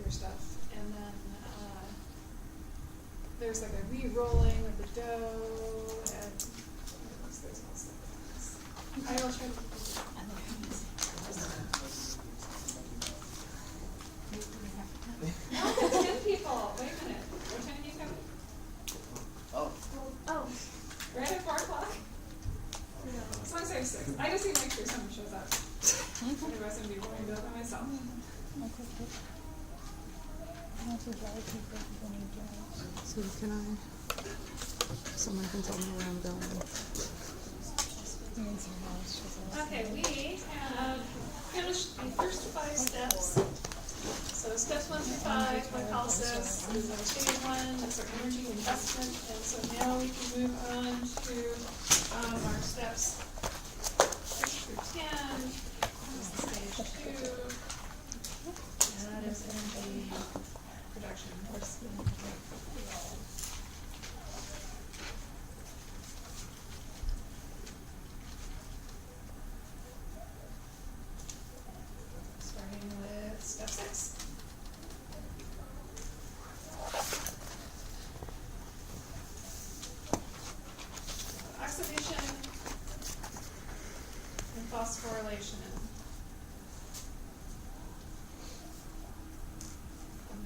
your stuff. And then there's like a re-rolling of the dough, and there's all stuff like this. I will try to keep it. Oh, 10 people. Wait a minute. What time are you coming? Oh. Right at 4 o'clock? As long as I have 6. I just need to make sure someone shows up. Otherwise I'm going to be worrying about it by myself. So can I, someone can tell me where I'm going. Okay, we have finished the first 5 steps. So steps 1 through 5, glycolysis is our stage 1, that's our energy investment, and so now we can move on to our steps 6 through 10, this is stage 2, and that is energy production. Starting with step 6. Oxidation and phosphorylation.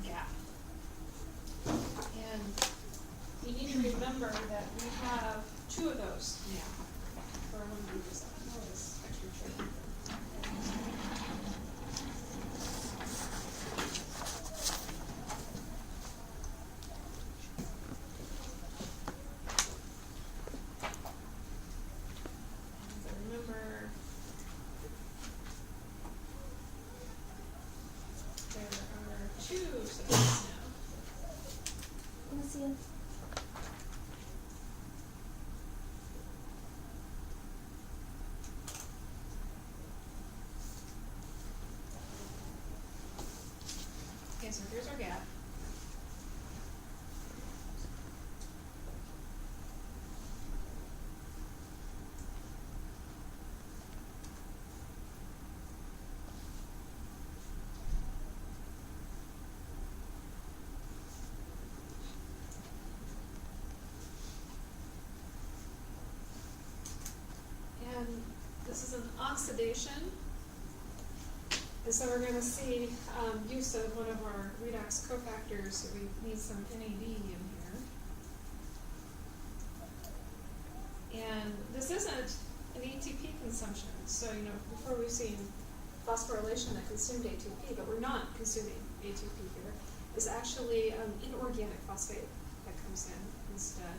Gap. And you need to remember that we have 2 of those now. For when we use that. Oh, this extra tricky. Okay, so here's our gap. And this is an oxidation. And so we're going to see use of one of our redox cofactors, so we need some NAD in here. And this isn't an ATP consumption, so before we've seen phosphorylation that consumed ATP, but we're not consuming ATP here. It's actually inorganic phosphate that comes in instead.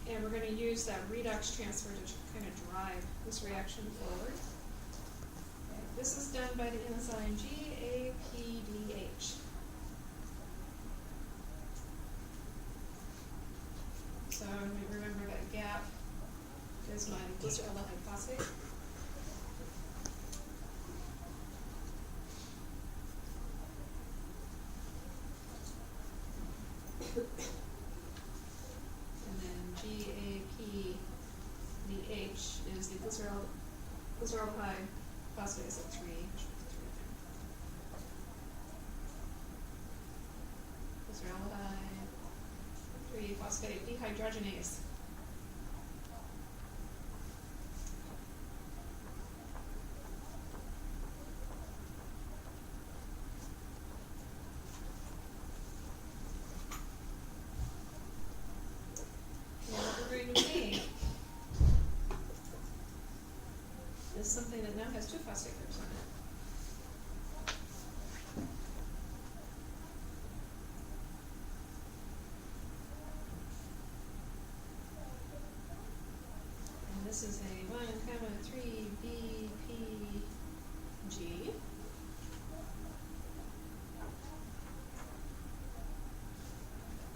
And we're going to use that redox transfer to kind of drive this reaction forward. This is done by the enzyme GAPDH. So remember that GAP is my glyceraldehyde phosphate. And then GAPDH is the glyceraldehyde phosphate is at 3. Glyceraldehyde, 3-phosphate dehydrogenase. And what we're going to make is something that now has 2 phosphate groups on it. And this is a 1,3-BPG.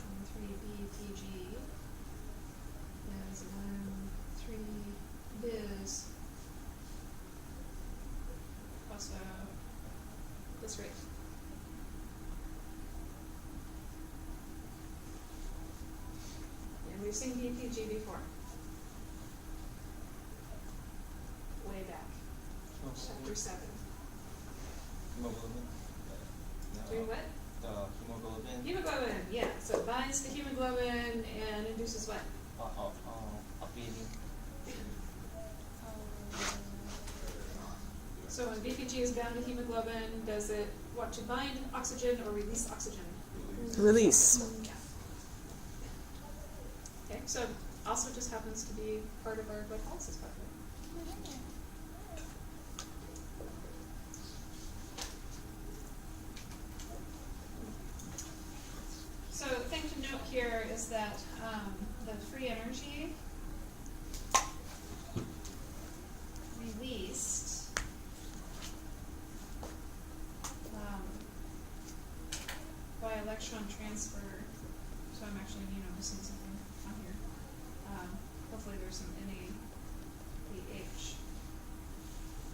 And 3-BPG is 1,3-bis phosphoglycerate. And we've seen BPG before. Way back. Chapter 7. Doing what? The hemoglobin. Hemoglobin, yeah. So it binds to hemoglobin and induces what? Upbeating. So when BPG is bound to hemoglobin, does it want to bind oxygen or release oxygen? Release. Yeah. Okay, so also just happens to be part of our glycolysis pathway. So the thing to note here is that the free energy released by electron transfer. So I'm actually, missing something on here. Hopefully there's some NADH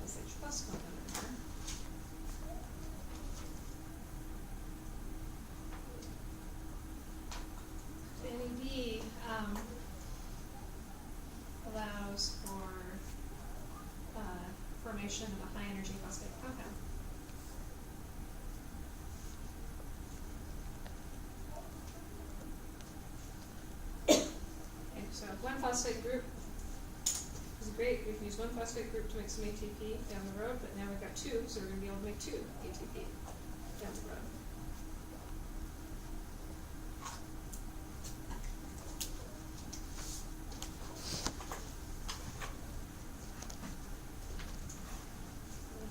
SH plus component in there. The NAD allows for formation of a high energy phosphate compound. So one phosphate group is great. We can use one phosphate group to make some ATP down the road, but now we've got two, so we're going to be able to make two ATP down the road.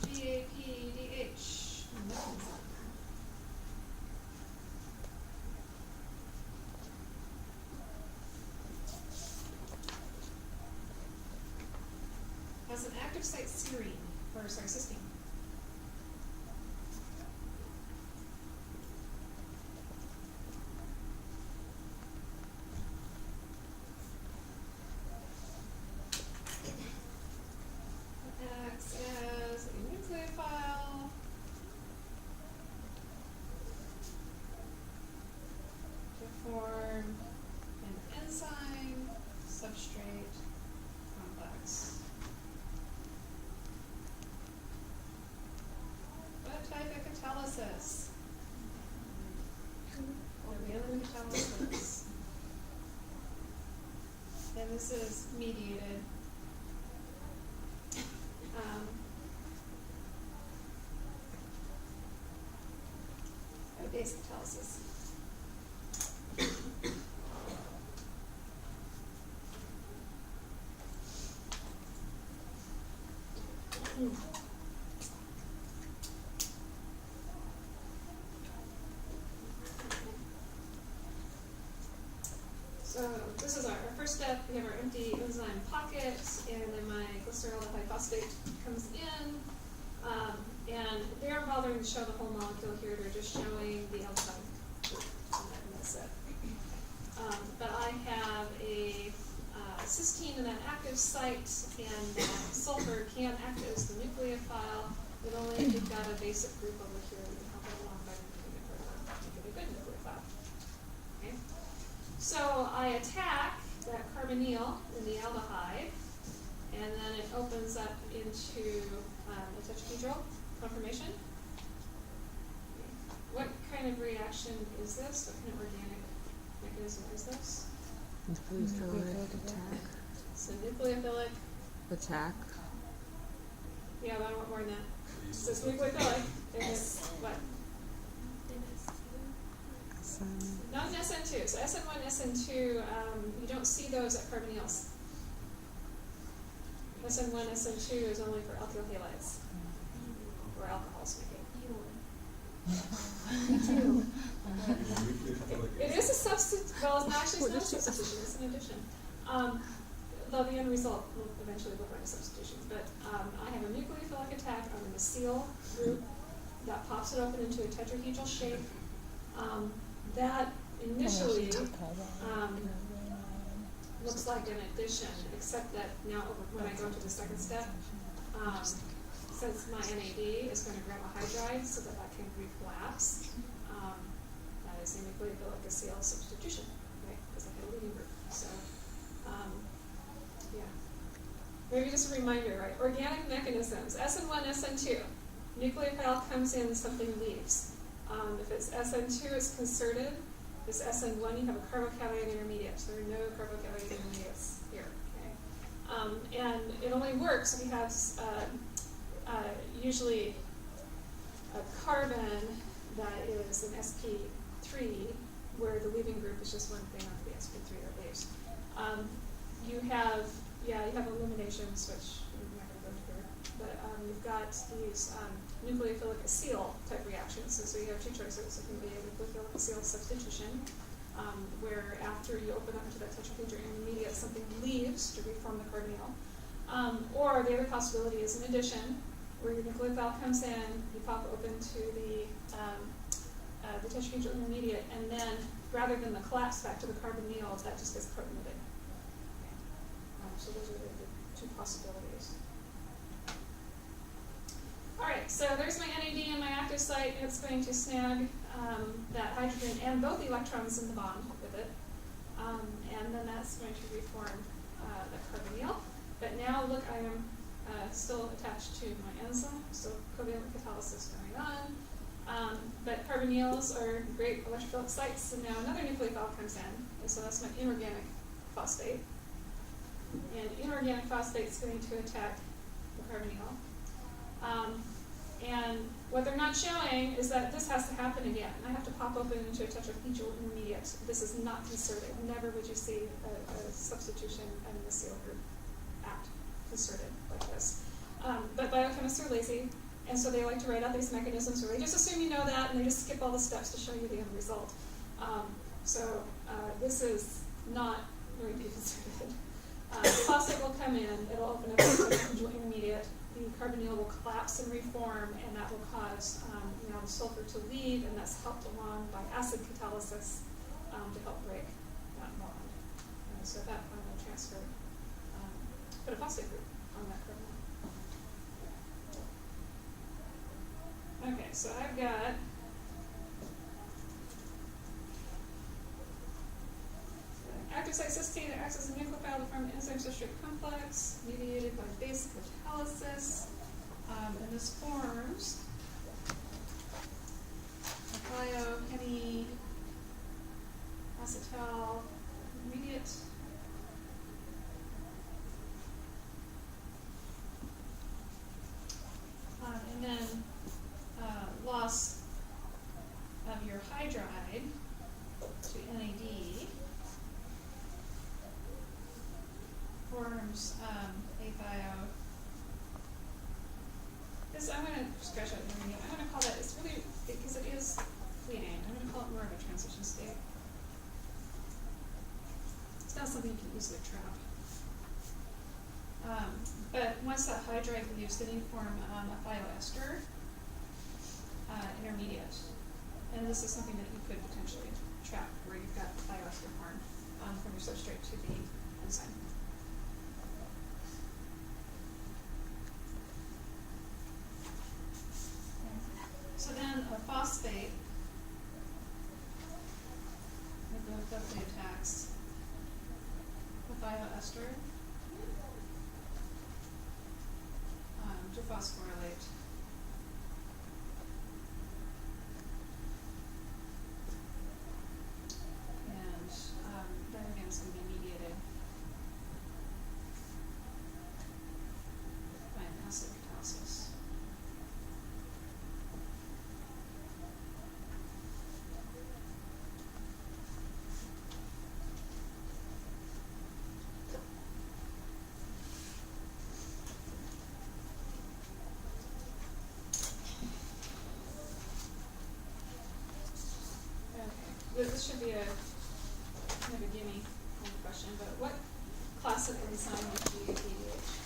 GAPDH. Has an active site cysteine. It acts as a nucleophile. To form an enzyme substrate complex. What type of catalysis? Covalent catalysis. And this is mediated. By base catalysis. So this is our first step. We have our empty enzyme pocket, and then my glyceraldehyde phosphate comes in. And they aren't bothering to show the whole molecule here. They're just showing the aldehyde group in this set. But I have a cysteine in that active site, and sulfur can act as the nucleophile, but only if you've got a basic group over here that can help it along by moving it further, make it a good nucleophile. Okay? So I attack that carbonyl in the aldehyde, and then it opens up into a tetrahedral conformation. What kind of reaction is this? What kind of organic mechanism is this? Nucleophilic attack. So nucleophilic. Attack. Yeah, but I want more than that. So it's nucleophilic. It's what? Not an SN2. So SN1, SN2, you don't see those at carbonyls. SN1, SN2 is only for alkyl halides, or alcohols making. Me too. It is a substitute. Well, it's not actually it's not a substitution. It's an addition. Though the end result will eventually look like a substitution. But I have a nucleophilic attack on the methyl group that pops it open into a tetrahedral shape. That initially looks like an addition, except that now when I go to the second step, since my NAD is going to grab a hydride so that can recollapse, that is a nucleophilic acyl substitution, right? Because I had a leading group. So, yeah. Maybe just a reminder, right? Organic mechanisms, SN1, SN2. Nucleophile comes in, something leaves. If it's SN2, it's concerted. If it's SN1, you have a carbocation intermediate. So there are no carbocation intermediates here. Okay? And it only works if you have usually a carbon that is an sp3, where the leaving group is just one thing off the sp3 that leaves. You have eliminations, which I'm not going to go to here, but you've got these nucleophilic acyl type reactions. So you have two choices. It can be a nucleophilic acyl substitution, where after you open up to that tetrahedral intermediate, something leaves to reform the carbonyl. Or the other possibility is an addition, where your nucleophile comes in, you pop open to the tetrahedral intermediate, and then rather than the collapse back to the carbonyl, that just gets protonated. So those are the two possibilities. All right, so there's my NAD in my active site. It's going to snag that hydrogen and both the electrons in the bond with it. And then that's going to reform the carbonyl. But now look, I am still attached to my enzyme, so covalent catalysis going on. But carbonyls are great electrophilic sites, and now another nucleophile comes in, and so that's my inorganic phosphate. And inorganic phosphate is going to attack the carbonyl. And what they're not showing is that this has to happen again. I have to pop open into a tetrahedral intermediate. This is not concerted. Never would you see a substitution in the acyl group act concerted like this. But biochemists are lazy, and so they like to write out these mechanisms where they just assume you know that, and they just skip all the steps to show you the end result. So this is not going to be concerted. The phosphate will come in, it'll open up the tetrahedral intermediate, the carbonyl will collapse and reform, and that will cause now the sulfur to leave, and that's helped along by acid catalysis to help break that bond. And so that one will transfer, put a phosphate group on that carbonyl. Okay, so I've got active site cysteine that acts as a nucleophile to form the enzyme substrate complex mediated by base catalysis. And this forms a biohemi acetal intermediate. And then loss of your hydride to NAD forms athio. This I'm going to scratch out the name. I'm going to call that, it's really, because it is fleeting, I'm going to call it more of a transition state. It's not something you can easily trap. But once that hydride leaves, then you form a thioester intermediate. And this is something that you could potentially trap, where you've got thioester formed from your substrate to the enzyme. So then a phosphate definitely attacks the thioester to phosphorylate. And then again it's going to be mediated by an acid catalysis. This should be a kind of a gimme kind of question, but what class of enzyme would be ADH?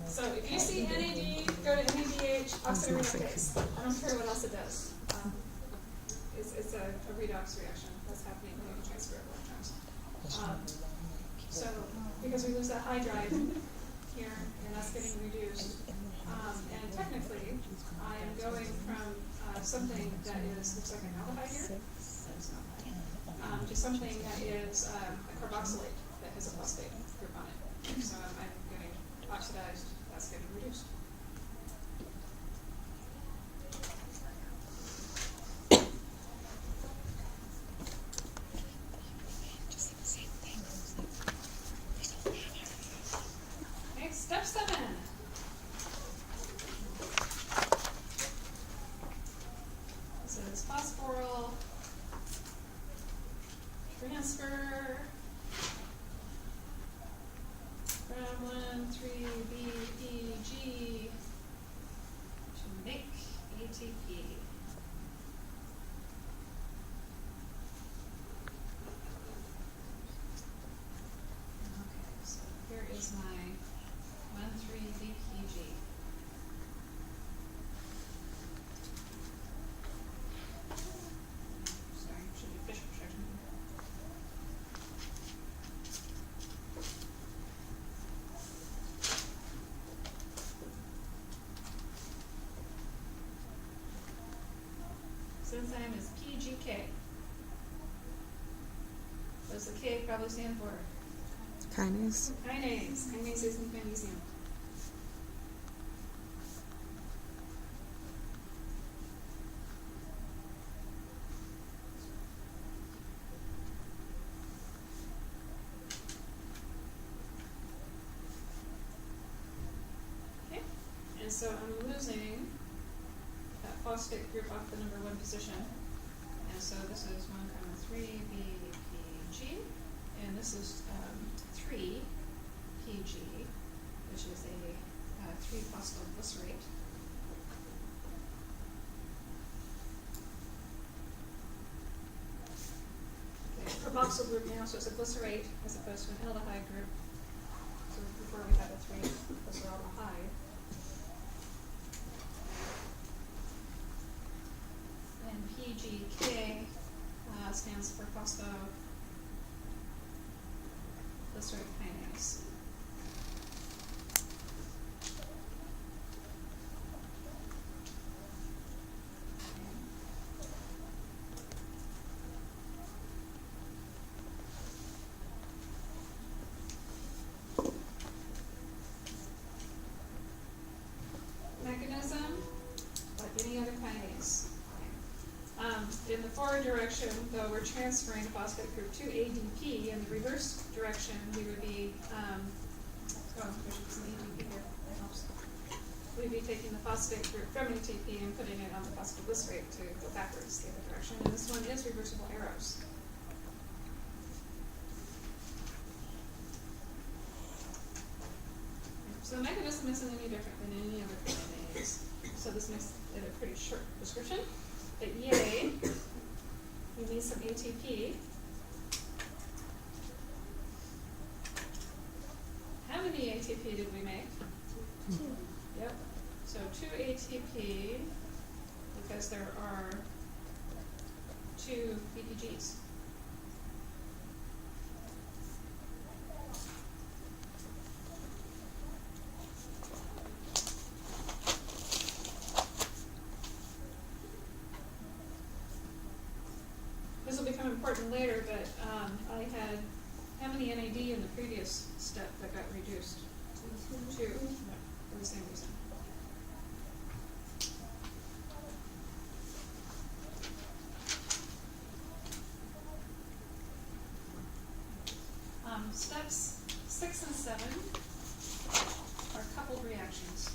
So if you see NAD, go to NADH, oxidative reductase. I don't care what else it does. It's a redox reaction that's happening when you transfer electrons. So because we lose that hydride here, and that's getting reduced. And technically, I am going from something that looks like an aldehyde here. That's not to something that is a carboxylate that has a phosphate group on it. So I'm getting oxidized, that's getting reduced. Okay, step 7. This is phosphoryl transfer from 1,3-BPG to make ATP. Okay, so here is my 1,3-BPG. Sorry, should be fish protection. This enzyme is PGK. What does the K probably stand for? Kinase. Kinase. Kinase is in magnesium. Okay, and so I'm losing that phosphate group off the number 1 position. And so this is 1,3-BPG, and this is 3-PG, which is a 3-phosphoglycerate. Okay, carboxyl group now, so it's a glycerate as opposed to an aldehyde group. So before we had a 3-glyceraldehyde. And PGK stands for phosphoglycerate kinase. Mechanism, like any other kinase. In the forward direction, though, we're transferring the phosphate group to ADP. In the reverse direction, we would be, there should be some ADP here, that helps. We'd be taking the phosphate group from ATP and putting it on the phosphoglycerate to go backwards the other direction. And this one is reversible arrows. So the mechanism isn't any different than any other kinase. So this makes it a pretty short description. But yay, we need some ATP. How many ATP did we make? 2. Yep. So 2 ATP, because there are 2 BPGs. This will become important later, but I had how many NAD in the previous step that got reduced? 2. For the same reason. Steps 6 and 7 are coupled reactions.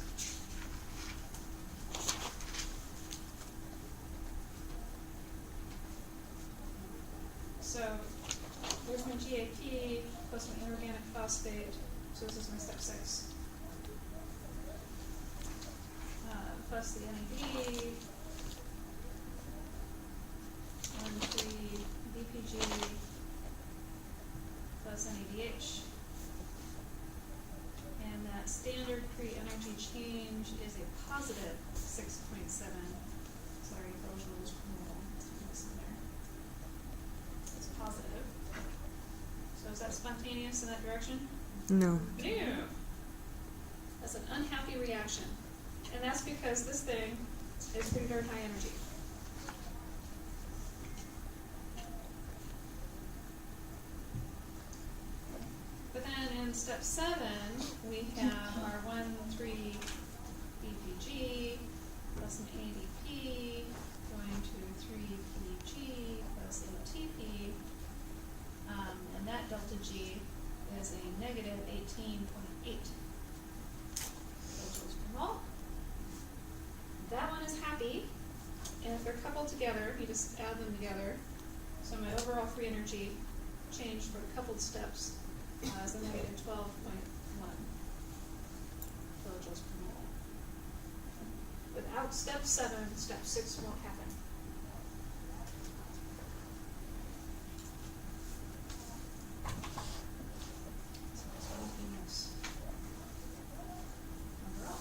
So there's my GAP plus my inorganic phosphate. So this is my step 6. Plus the NAD, 1,3-BPG plus NADH. And that standard energy change is a positive 6.7. Sorry, kilojoules per mole. It's in there. It's positive. So is that spontaneous in that direction? No. No. That's an unhappy reaction. And that's because this thing is pretty darn high energy. But then in step 7, we have our 1,3 BPG plus an ADP going to 3 PG plus ATP. And that delta G is a negative 18.8 kilojoules per mole. That one is happy, and if they're coupled together, you just add them together. So my overall free energy change for the coupled steps is a negative 12.1 kilojoules per mole. Without step 7, step 6 won't happen. So that's everything else. Overall.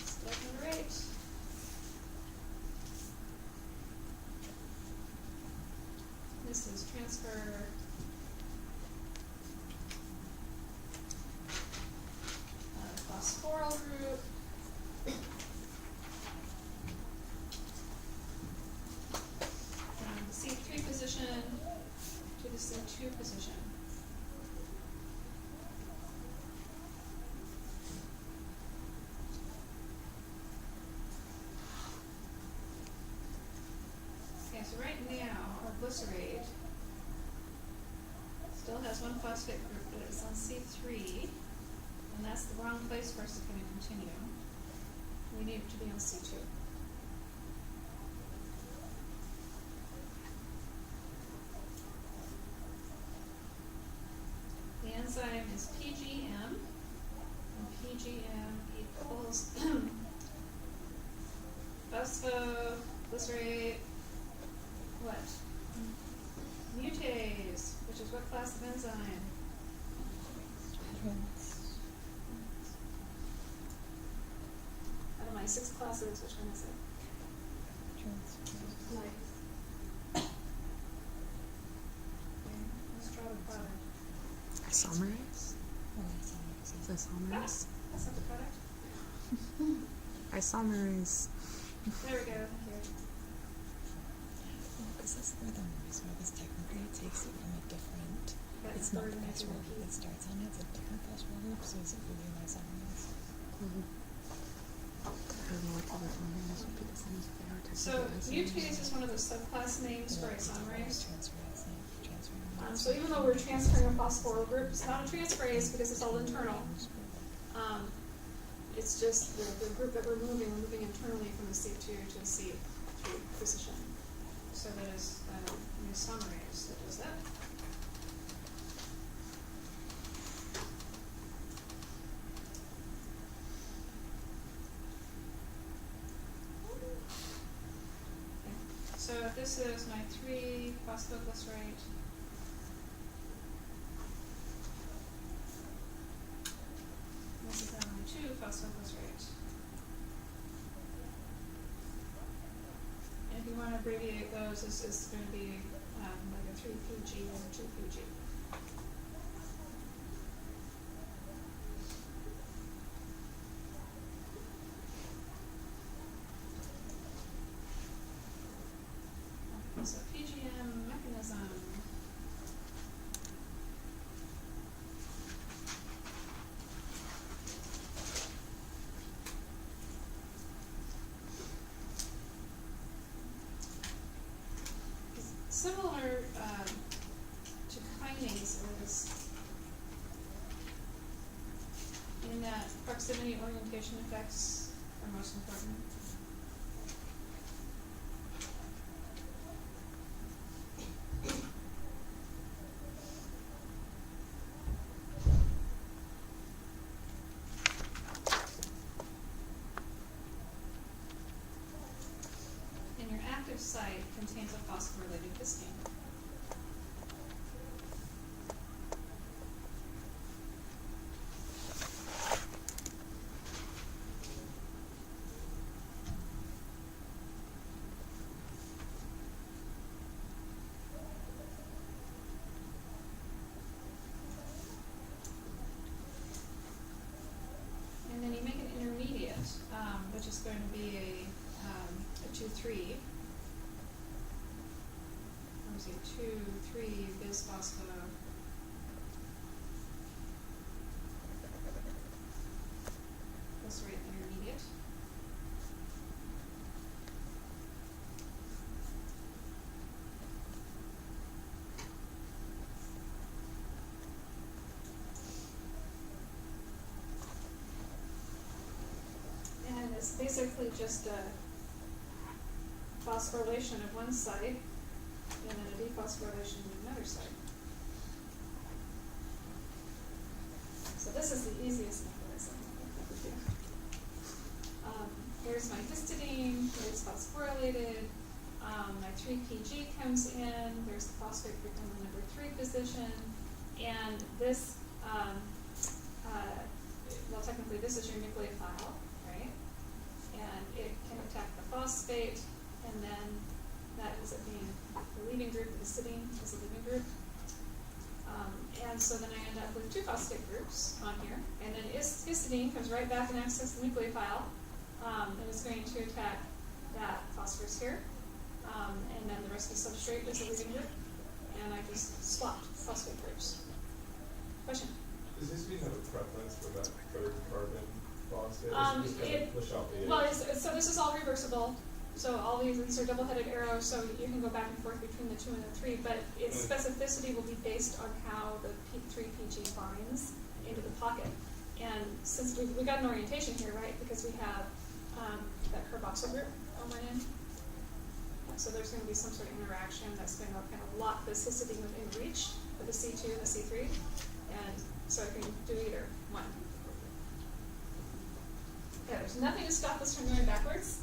Step number 8. This is transfer phosphoryl group. From the C3 position to the C2 position. Okay, so right now our glycerate still has one phosphate group, but it's on C3, and that's the wrong place for us to kind of continue. We need it to be on C2. The enzyme is PGM, and PGM equals phosphoglycerate, what? Mutase, which is what class of enzyme? Out of my 6 classes, which one is it? Okay, let's draw the product. Isomerase? Is isomerase? That's not the product. Isomerase. There we go. Here. Because that's where the noise this technically takes it from a different. That's It's not third the phosphor energy group it starts on, it's a different phosphor group, so is it really nice on this? Her molecular formulas would be the same as if they are So technically mutase is one of the subclass names for isomerase. Transferase. So even though we're transferring a phosphoryl group, it's not a transferase because it's all internal. It's just the group that we're moving internally from the C2 to the C3 position. So there's an isomerase that does that. Okay. So if this is my 3-phosphoglycerate, this is now my 2-phosphoglycerate. And if you want to abbreviate those, this is going to be like a 3-PG and a 2-PG. Okay, so PGM mechanism. Similar to kinases in that proximity orientation effects are most important. site contains a phosphorylated histone. And then you make an intermediate, which is going to be a 2,3. Let me see, 2,3 bisphospho. Glycerate intermediate. And it's basically just a phosphorylation of one site and then a dephosphorylation of another site. So this is the easiest mechanism that we do. Here's my histidine, here's phosphorylated, my 3-PG comes in, there's the phosphate group in the number 3 position, and this, well technically this is your nucleophile, right? And it can attack the phosphate, and then that ends up being the leaving group, the histidine is the leaving group. And so then I end up with 2 phosphate groups on here, and then histidine comes right back and accesses the nucleophile, and it's going to attack that phosphorus here, and then the rest of the substrate is the leaving group, and I just swapped phosphate groups. Question? Does this mean have a preference for that third carbon phosphate? Um, Or is it just kind it- of push out the edge? Well, so this is all reversible. So all these are double-headed arrows, so you can go back and forth between the 2 and the 3, but its specificity will be based on how the 3-PG binds into the pocket. And since we got an orientation here, right, because we have that carboxyl group on one end, so there's going to be some sort of interaction that's going to kind of lock this histidine within reach with the C2 and the C3, and so it can do either one. Yeah, there's nothing to stop us from going backwards.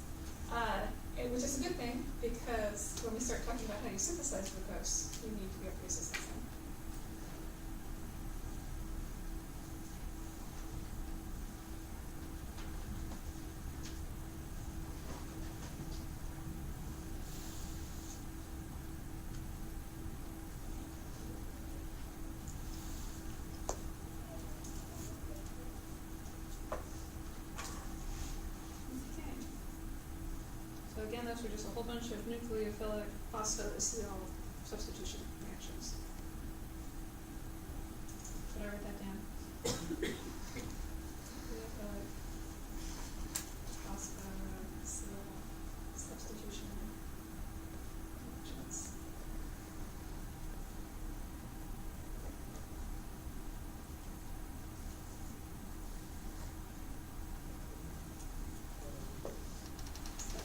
Which is a good thing, because when we start talking about how you synthesize glucose, you need to be able to resist this thing. So again, those are just a whole bunch of nucleophilic phosphorylated substitution reactions. Should I write that down? Nucleophilic phosphorylated substitution reactions.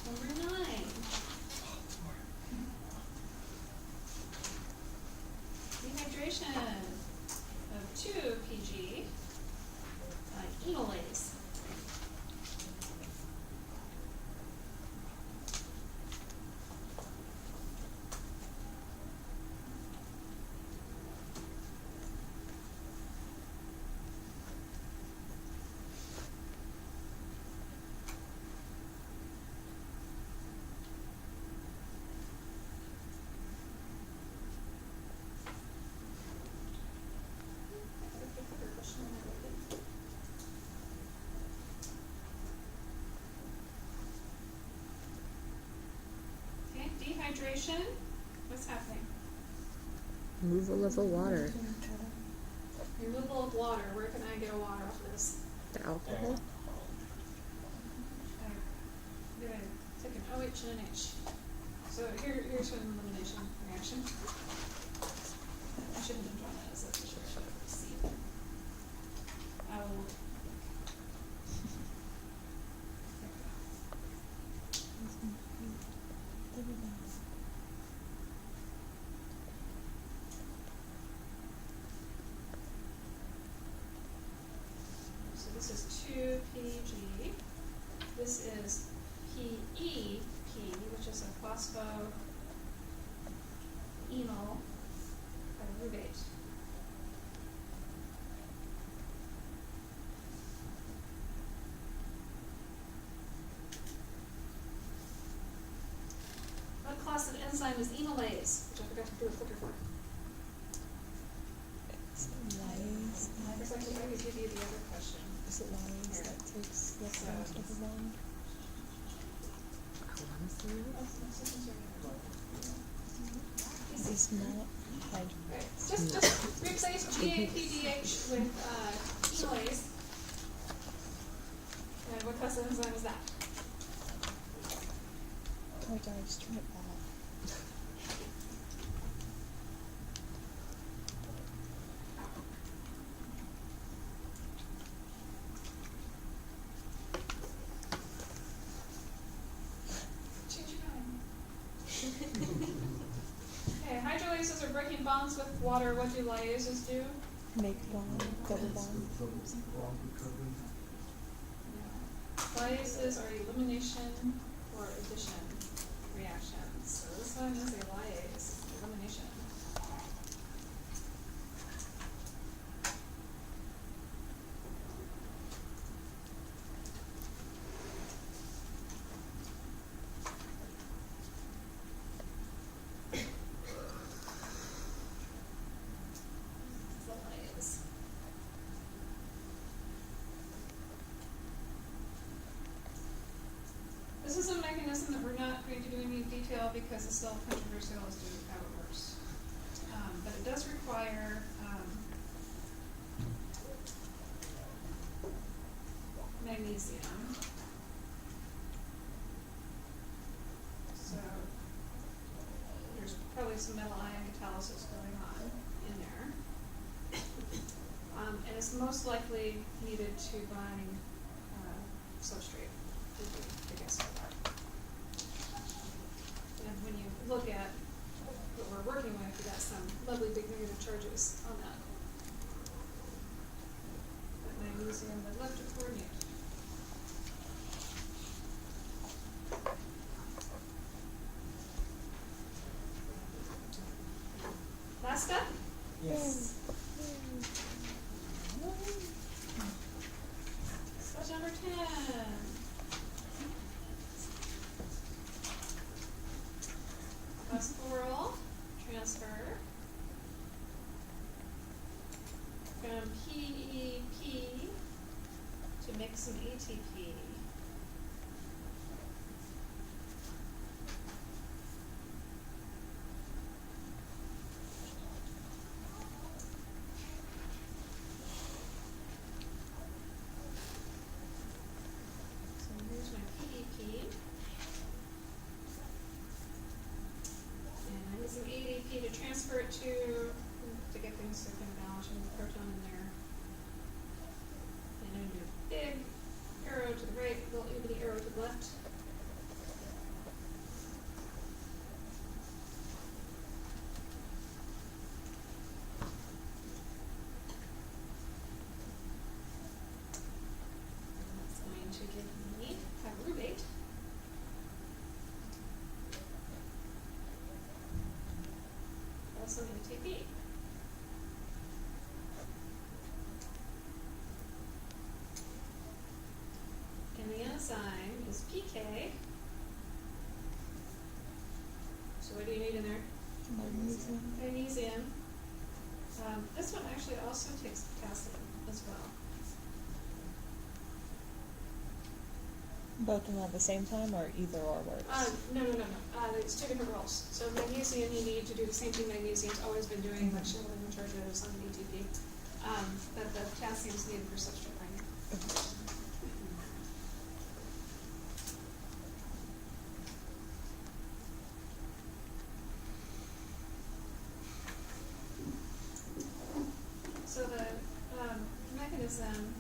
Number 9. Dehydration of 2-PG enolase. Okay, dehydration. What's happening? Removal of the water. Removal of water. Where can I get a water off of this? The alcohol. I'm gonna take an OH and an H. So here's an elimination reaction. I shouldn't have drawn that as a picture. I should have seen it. I will. So this is 2-PG. This is PEP, which which is a phosphoenol pyruvate. What class of enzyme is enolase, which I forgot to do a clicker for? It's lyase. Because I could maybe give you the other question. Is it lyase that takes the front of the bond? It's not hydrolyzed. Just replace GAPDH with enolase. And what class of enzyme is that? Oh my god, I just turned it off. Change your mind. Okay, hydrolases are breaking bonds with water. What do lyases do? Make bond, double bond. Lyases are elimination or addition reactions. So this one is a lyase, elimination. This is a mechanism that we're not going to do in any detail because it's still controversial as to how it works. But it does require magnesium. So there's probably some metal ion catalysis going on in there. And it's most likely needed to bind substrate. I guess. And when you look at what we're working with, you got some lovely big negative charges on that. But magnesium would love to coordinate. Last step? Yes. Step number 10. Phosphoryl transfer from PEP to make some ATP. So here's my PEP. And I need some ADP to transfer it to get things so I can balance the proton in there. And I'm going to do a big arrow to the right, little itty bitty arrow to the left. And that's going to give me pyruvate. Also ATP. And the enzyme is PK. So what do you need in there? Magnesium. Magnesium. This one actually also takes potassium as well. Both of them at the same time, or either or works? No. It's two different roles. So magnesium, you need to do the same thing magnesium's always been doing, which is in charge of on the ATP. But the potassium is needed for substrate binding. So the mechanism,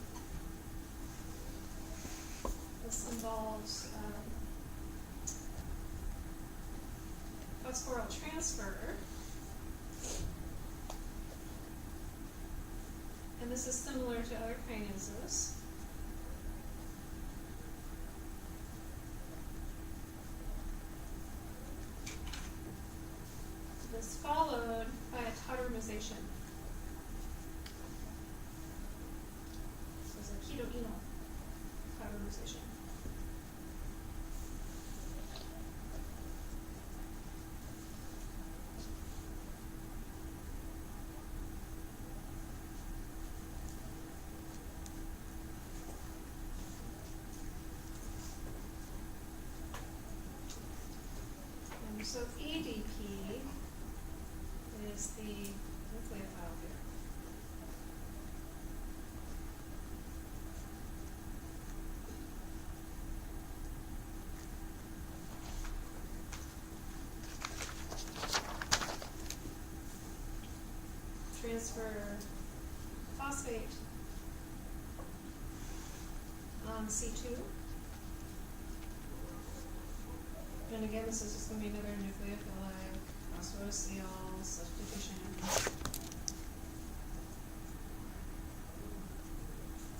this involves phosphoryl transfer, and this is similar to other kinases. tautomization. So it's a keto-enol tautomization. And so ADP is the nucleophile here. Transfer phosphate on C2. And again, this is just going to be another nucleophilic phosphosyl substitution.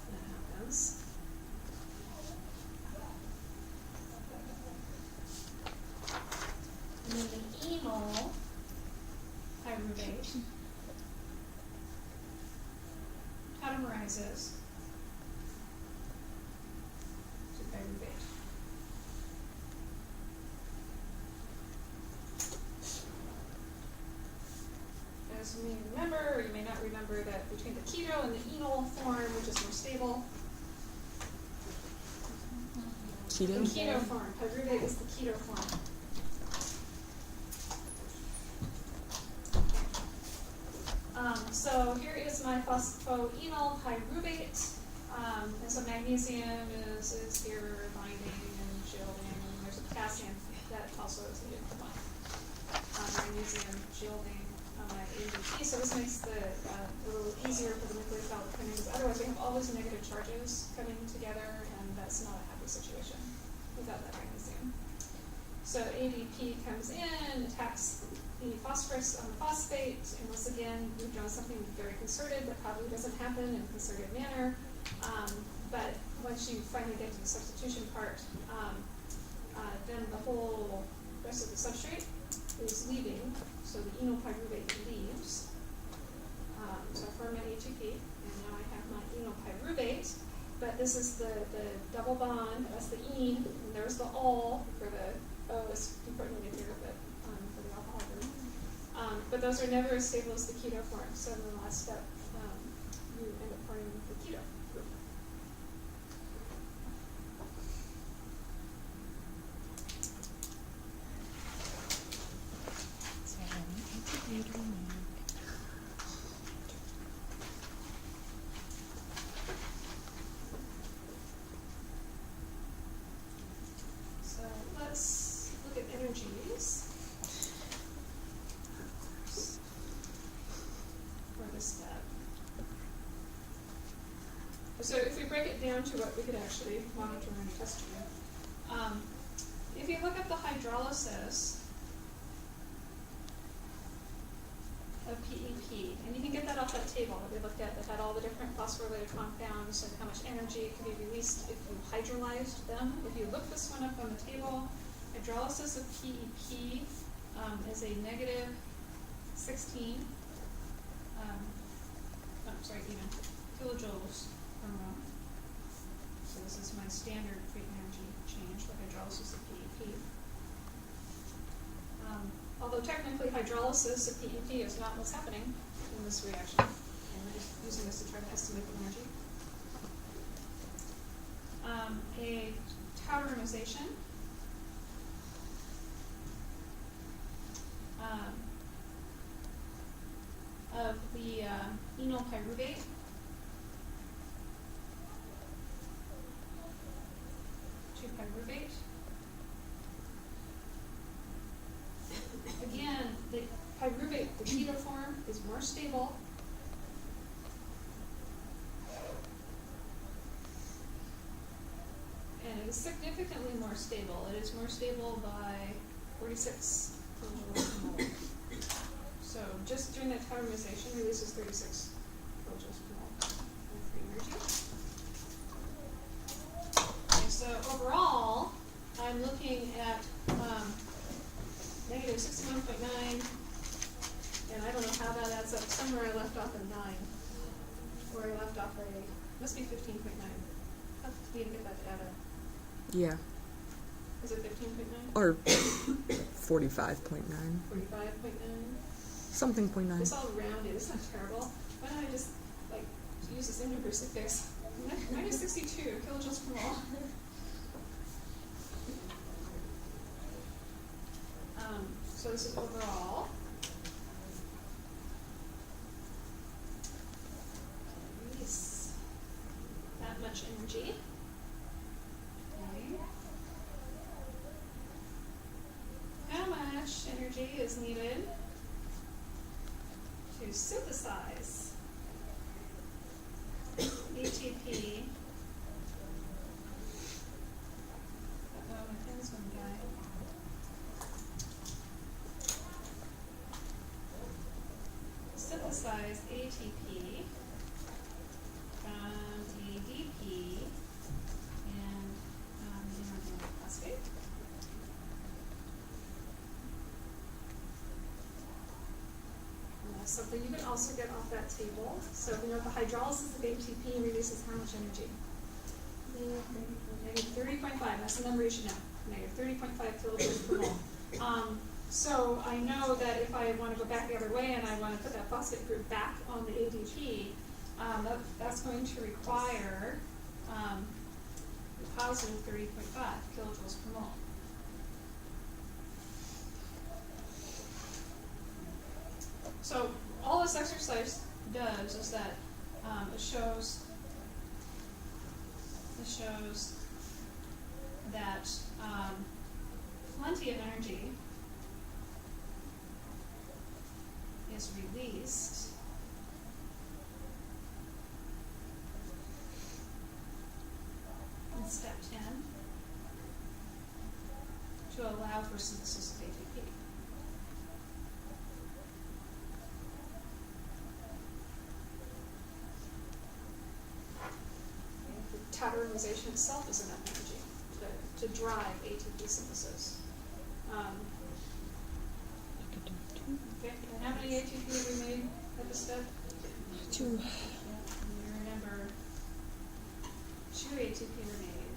That happens. And then the enol pyruvate tautomerizes to pyruvate. As you may remember, or you may not remember, that between the keto and the enol form, which is more stable, the Keto? keto form, pyruvate is the keto form. So here is my phosphoenol pyruvate, and so magnesium is here binding and shielding, and there's a potassium that also is needed for my magnesium shielding on my ADP. So this makes the a little easier for the nucleophile to come in, because otherwise we have all these negative charges coming together, and that's not a happy situation without that magnesium. So ADP comes in, attacks the phosphorus on the phosphate, and once again, we've done something very concerted that probably doesn't happen in a concerted manner. But once you finally get to the substitution part, then the whole rest of the substrate is leaving. So the enol pyruvate leaves. So I form my ATP, and now I have my enol pyruvate. But this is the double bond, that's the ene, and there's the ol for the O is important to get here, but for the alcohol group. But those are never as stable as the keto form. So in the last step, you end up forming the keto group. So I need to read. So let's look at energies for this step. So if we break it down to what we could actually monitor and test here, if you look at the hydrolysis of PEP, and you can get that off that table that we looked at that had all the different phosphorylated compounds and how much energy could be released if you hydrolyzed them. If you look this one up on the table, hydrolysis of PEP is a negative 16, even kilojoules per mole. So this is my standard free energy change for hydrolysis of PEP. Although technically hydrolysis of PEP is not what's happening in this reaction, and we're just using this to try to estimate the energy. A tautomization of the enol pyruvate to pyruvate. Again, the pyruvate, the keto form, is more stable. And it is significantly more stable. It is more stable by 46 kilojoules per mole. So just doing that tautomization releases 36 kilojoules per mole of free energy. Okay, so overall, I'm looking at negative 61.9, and I don't know how that adds that's up somewhere I left off a 9. Or I left off must be 15.9. I'll need to get that data. Yeah. Is it 15.9? Or 45.9. 45.9? Something point nine. It's all rounded, it's not terrible. Why don't I just, like, use the same numbers to fix? Minus 62 kilojoules per mole. So this is overall. Release that much energy. Okay. How much energy is needed to synthesize ATP? Oh, my pen's gonna die. Synthesize ATP from ADP and inorganic phosphate. And that's something you can also get off that table. So we know the hydrolysis of ATP releases how much energy? Negative 30.5. That's the number you should know. Negative 30.5 kilojoules per mole. So I know that if I want to go back the other way and I want to put that phosphate group back on the ADP, that's going to require positive 30.5 kilojoules per mole. So all this exercise does is that it shows that plenty of energy is released in step 10 to allow for synthesis of ATP. The tautomerization itself is enough energy to drive ATP synthesis. Okay, and how many ATP have we made at this step? 2. And you remember 2 ATP were made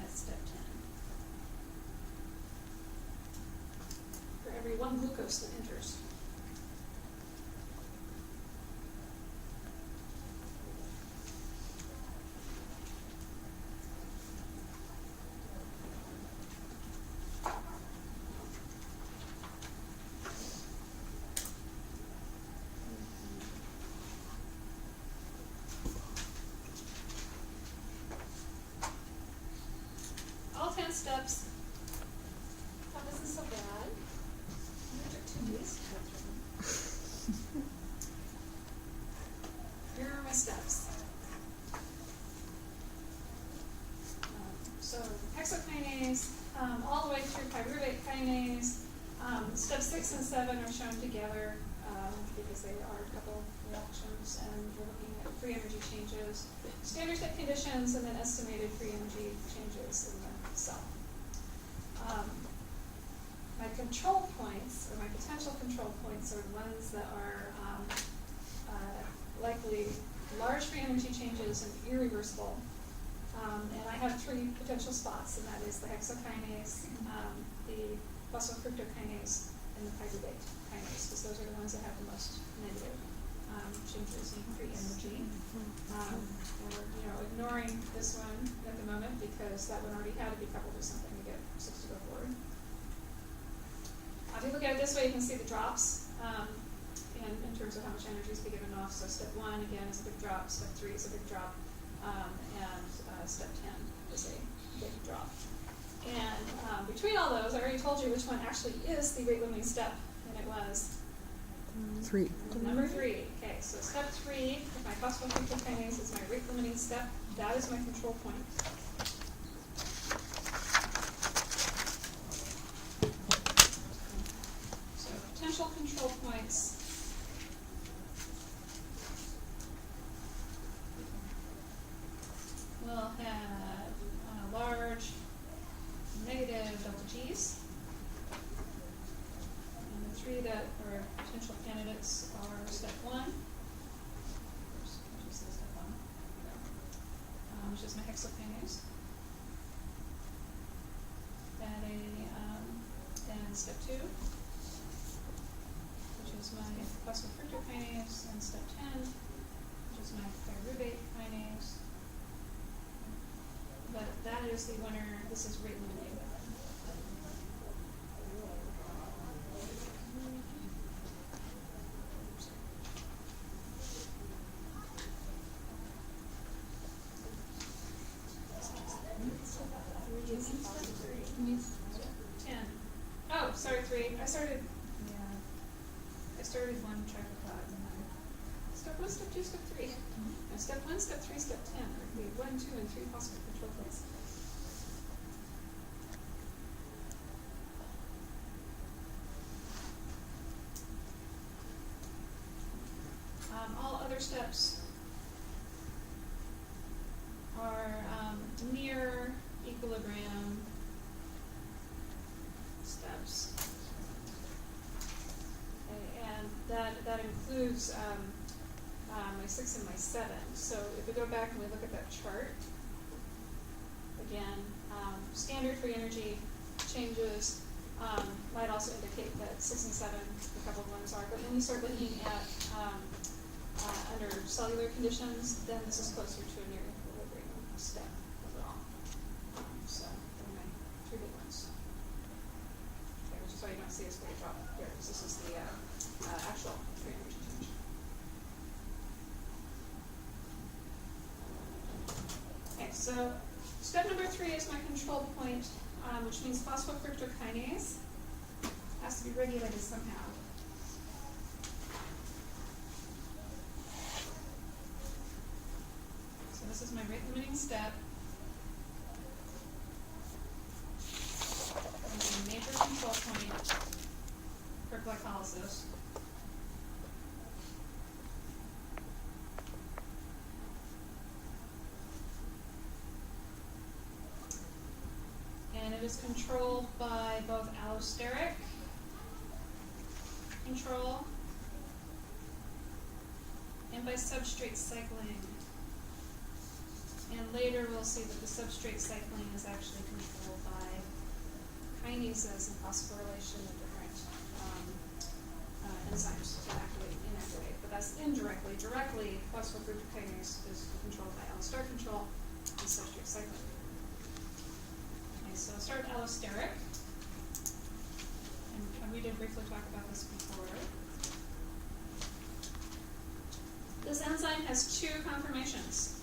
at step 10. For every 1 glucose that enters. All 10 steps. Oh, this is so bad. I took 2 days to go through them. Here are my steps. So hexokinase, all the way through pyruvate kinase. Steps 6 and 7 are shown together because they are a couple reactions, and we're looking at free energy changes, standard state conditions, and then estimated free energy changes in the cell. My control points, or my potential control points, are the ones that are likely large free energy changes and irreversible. And I have 3 potential spots, and that is the hexokinase, the phosphofructokinase, and the pyruvate kinase, because those are the ones that have the most negative changes in free energy. We're ignoring this one at the moment because that one already had to be coupled with something to get 6 to go forward. If you look at it this way, you can see the drops in terms of how much energy is being given off. So step 1 again is a big drop, step 3 is a big drop, and step 10 is a big drop. And between all those, I already told you which one actually is the rate limiting step, and it was 3. number 3. Okay, so step 3, if my phosphofructokinase is my rate limiting step, that is my control point. So potential control points. We'll have large negative delta G's. And three that are potential candidates are step one. Which is step one. Which is my hexokinase. And step two, which is my phosphofructokinase, and step 10, which is my pyruvate kinase. But that is the winner. This is rate limiting. Oh, sorry, 3. I started one triplicate and then step 1, step 2, step 3. And step 1, step 3, step 10. We have 1, 2, and 3 phosphotriplicates. All other steps are near equilibrium steps. Okay, and that includes my 6 and my 7. So if we go back and we look at that chart, again, standard free energy changes might also indicate that 6 and 7, a couple of ones are, but when you start looking at under cellular conditions, then this is closer to a near equilibrium step overall. So they're my 2 big ones. Okay, which is why you don't see as big a drop here, because this is the actual free energy change. Okay, so step number 3 is my control point, which means phosphofructokinase has to be regulated somehow. So this is my rate limiting step. It's a major control point for glycolysis. And it is controlled by both allosteric control and by substrate cycling. And later we'll see that the substrate cycling is actually controlled by kinases and phosphorylation of different enzymes to activate and inactivate. But that's indirectly. Directly, phosphofructokinase is controlled by allosteric control and substrate cycling. Okay, so I'll start with allosteric. And we did briefly talk about this before. This enzyme has 2 conformations.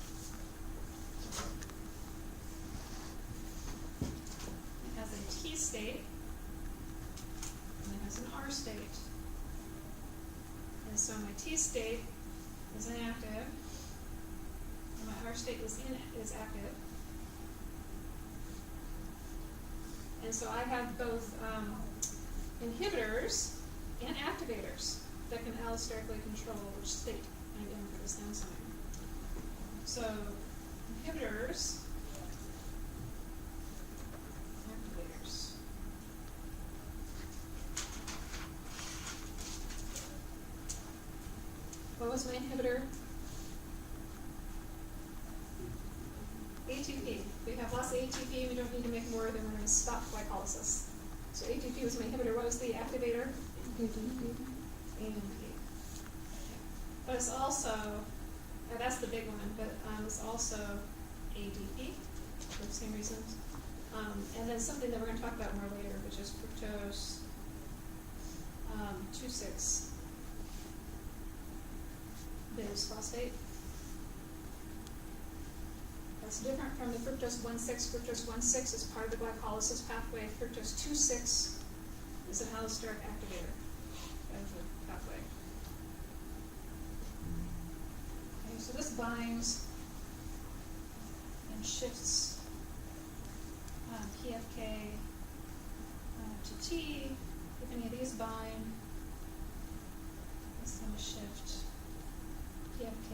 It has a T state, and it has an R state. And so my T state is inactive, and my R state is active. And so I have both inhibitors and activators that can allosterically control which state I'm in for this enzyme. So inhibitors, activators. What was my inhibitor? ATP. We have lots of ATP, we don't need to make more, then we're going to stop glycolysis. So ATP was my inhibitor. What was the activator? AMP. But it's also, that's the big one, but it's also ADP for the same reasons. And then something that we're going to talk about more later, which is fructose 2,6 bisphosphate. That's different from the fructose 1,6. Fructose 1,6 is part of the glycolysis pathway. Fructose 2,6 is an allosteric activator of the pathway. Okay, so this binds and shifts PFK to T. If any of these bind, it's going to shift PFK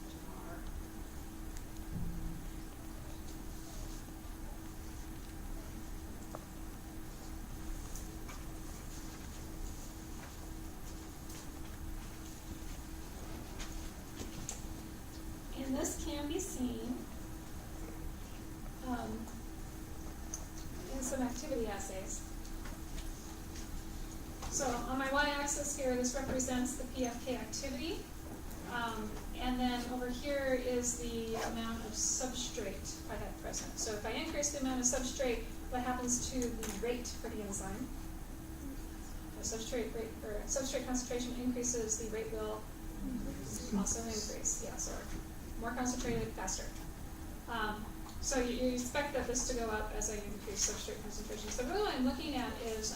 to R. assays. So on my y-axis here, this represents the PFK activity. And then over here is the amount of substrate I had present. So if I increase the amount of substrate, what happens to the rate for the enzyme? The substrate rate or substrate concentration increases, the rate will also increase. Yeah, so more concentrated, faster. So you expect that this to go up as I increase substrate concentration. So really what I'm looking at is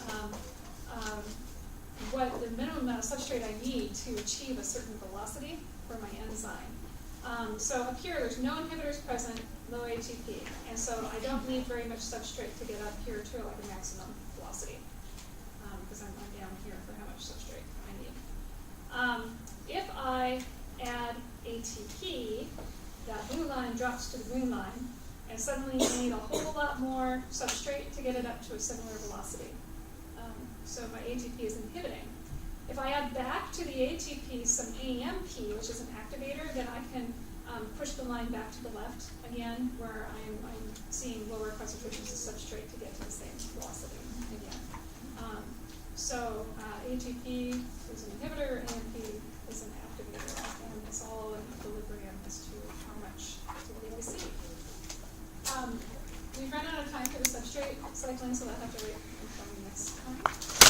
what the minimum amount of substrate I need to achieve a certain velocity for my enzyme. So up here, there's no inhibitors present, low ATP, and so I don't need very much substrate to get up here to like a maximum velocity, because I'm down here for how much substrate I need. If I add ATP, that blue line drops to the green line, and suddenly I need a whole lot more substrate to get it up to a similar velocity. So my ATP is inhibiting. If I add back to the ATP some AMP, which is an activator, then I can push the line back to the left again, where I'm seeing lower concentrations of substrate to get to the same velocity again. So ATP is an inhibitor, AMP is an activator, and it's all in equilibrium as to how much activity we see. We've run out of time for the substrate cycling, so I'll have to wait until the next time.